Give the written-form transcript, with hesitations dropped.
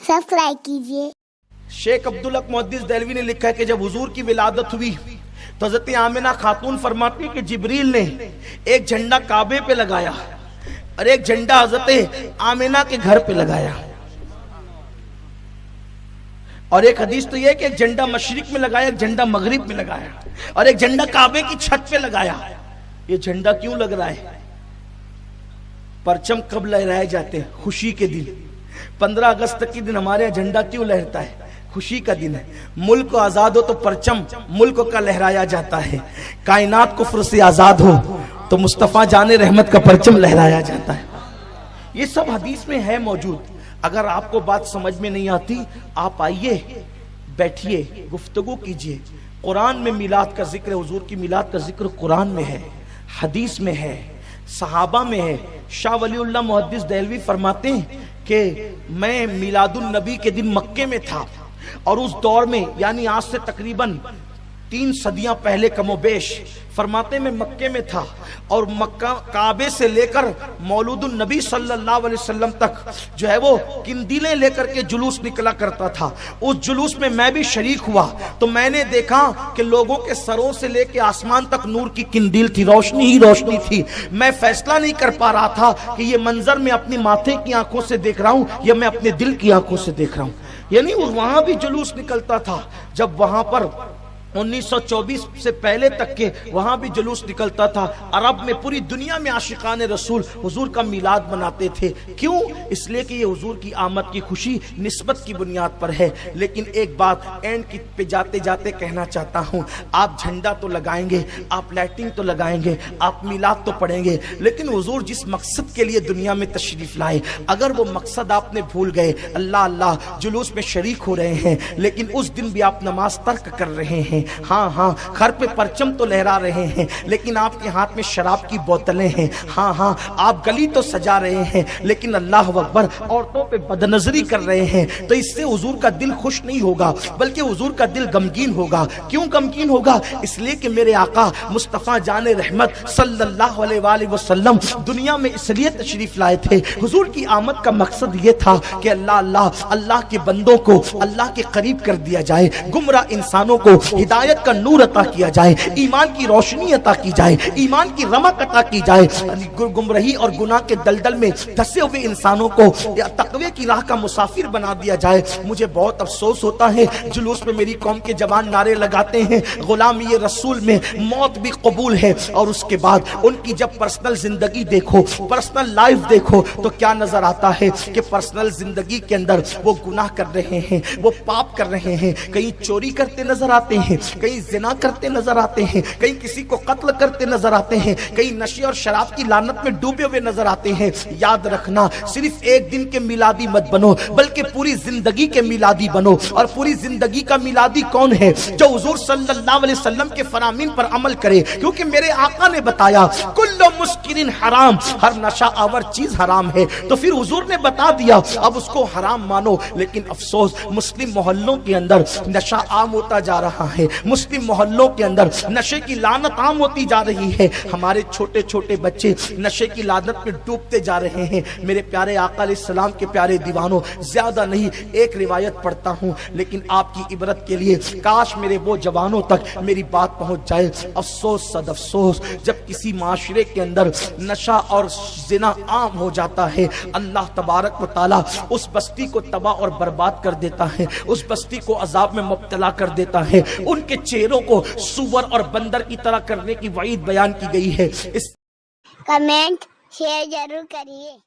Subscribe कीजिए। शेख अब्दुल हक मुहद्दिस देहलवी ने लिखा है कि जब हुजूर की विलादत हुई तो हज़रत आमिना खातून फरमाती कि जिब्रील ने एक झंडा काबे पे लगाया और एक झंडा हज़रत आमिना के घर पे लगाया, और एक हदीस तो यह कि एक झंडा मशरिक में लगाया, एक झंडा मगरिब में लगाया, और एक झंडा काबे की छत पे लगाया। ये झंडा क्यों लग रहा है? परचम कब लहराए जाते हैं? खुशी के दिन। 15 अगस्त के दिन हमारे यहाँ झंडा क्यों लहरता है? खुशी का दिन है। मुल्क आजाद हो तो परचम मुल्क का लहराया जाता है, कायनात कुफ्र से आजाद हो तो मुस्तफा जाने रहमत का परचम लहराया जाता है। ये सब हदीस में है मौजूद। अगर आपको बात समझ में नहीं आती, आप आइए, बैठिए, गुफ्तगू कीजिए। कुरान में मिलाद का जिक्र, हुजूर की मिलाद का जिक्र कुरान में है, हदीस में है, सहाबा में है। शाह वलीउल्लाह मुहद्दिस देहलवी फरमाते हैं कि मैं मिलादुन नबी के दिन मक्के में था, और उस दौर में यानी आज से तकरीबन 3 सदियां पहले कमोबेश, फरमाते मैं मक्के में था और मक्का काबे से लेकर मौलूदुन नबी सल्लल्लाहु अलैहि वसल्लम तक जो है वो किंदीलें लेकर के जुलूस निकला करता था। उस जुलूस में मैं भी शरीक हुआ तो मैंने देखा कि लोगों के सरों से लेकर आसमान तक नूर की किंदील थी, रोशनी ही रोशनी थी। मैं फैसला नहीं कर पा रहा था कि ये मंजर मैं अपनी माथे की आंखों से देख रहा हूं या मैं अपने दिल की आंखों से देख रहा हूं। यानी वहां भी जुलूस निकलता था। जब वहां पर 1924 से पहले तक के वहां भी जुलूस निकलता था। अरब में, पूरी दुनिया में आशिकान रसूल हुजूर का मिलाद मनाते थे। क्यों? इसलिए कि ये हुजूर की आमद की खुशी निस्बत की बुनियाद पर है। लेकिन एक बात एंड की पे जाते जाते कहना चाहता हूं, आप झंडा तो लगाएंगे, आप लाइटिंग तो लगाएंगे, आप मिलाद तो पढ़ेंगे, लेकिन हुजूर जिस मकसद के लिए दुनिया में तशरीफ लाए, अगर वो मकसद आपने भूल गए, अल्लाह अल्लाह जुलूस में शरीक हो रहे हैं, लेकिन उस दिन भी आप नमाज तर्क कर रहे हैं, हाँ हाँ, घर पे परचम तो लहरा रहे हैं, लेकिन आपके हाथ में शराब की बोतलें हैं, हाँ हाँ, आप गली तो सजा रहे हैं, लेकिन अल्लाह अकबर औरतों पे बदनजरी कर रहे हैं, तो इससे हुजूर का दिल खुश नहीं होगा, बल्कि हुजूर का दिल गमगीन होगा। क्यों गमगीन होगा? इसलिए कि मेरे आका मुस्तफा जाने रहमत सल्लल्लाहु अलैहि वसल्लम दुनिया में इसलिए तशरीफ लाए थे। हुजूर की आमद का मकसद ये था कि अल्लाह अल्लाह अल्लाह के बंदों को अल्लाह के करीब कर दिया जाए, गुमराह इंसानों को हिदायत का नूर अता किया जाए, ईमान की रोशनी अता की जाए, ईमान की रमक अता की जाए, गुमराही और गुनाह के दलदल में धंसे हुए इंसानों को तकवे की राह का मुसाफिर बना दिया जाए। मुझे बहुत अफसोस होता है, जुलूस में मेरी कौम के जवान नारे लगाते हैं, गुलामी ये रसूल में मौत भी कबूल है, और उसके बाद उनकी जब पर्सनल जिंदगी देखो, पर्सनल लाइफ देखो, तो क्या नजर आता है कि पर्सनल जिंदगी के अंदर वो गुनाह कर रहे हैं, वो पाप कर रहे हैं, कहीं चोरी करते नजर आते हैं, कहीं जिना करते नजर आते हैं, कहीं किसी को कत्ल करते नजर आते हैं, कहीं नशे और शराब की लानत में डूबे हुए नजर आते हैं। याद रखना, सिर्फ एक दिन के मिलादी मत बनो, बल्कि पूरी जिंदगी के मिलादी बनो। और पूरी जिंदगी का मिलादी कौन है? जो हुजूर सल्लल्लाहु अलैहि वसल्लम के फरामीन पर अमल करे, क्योंकि मेरे आका ने बताया कुल्लु मुस्किरिन हराम, हर नशा आवर चीज हराम है, तो फिर हुजूर ने बता दिया, अब उसको हराम मानो। लेकिन अफसोस, मुस्लिम मोहल्लों के अंदर नशा आम होता जा रहा है, मुस्लिम मोहल्लों के अंदर नशे की लानत आम होती जा रही है, हमारे छोटे छोटे बच्चे नशे की लानत में डूबते जा रहे हैं। मेरे प्यारे आका अलैहिस्सलाम के प्यारे दीवानों, ज्यादा नहीं, एक रिवायत पढ़ता हूं, लेकिन आपकी इबरत के लिए, काश मेरे वो जवानों तक मेरी बात पहुंच जाए। अफसोस सद अफसोस, जब किसी माशरे के अंदर नशा और जिना आम हो जाता है, अल्लाह तबारक व तआला उस बस्ती को तबाह और बर्बाद कर देता है, उस बस्ती को अजाब में मुब्तला कर देता है, उनके चेहरों को सुअर और बंदर की तरह करने की वईद बयान की गई है। कमेंट शेयर जरूर करिए।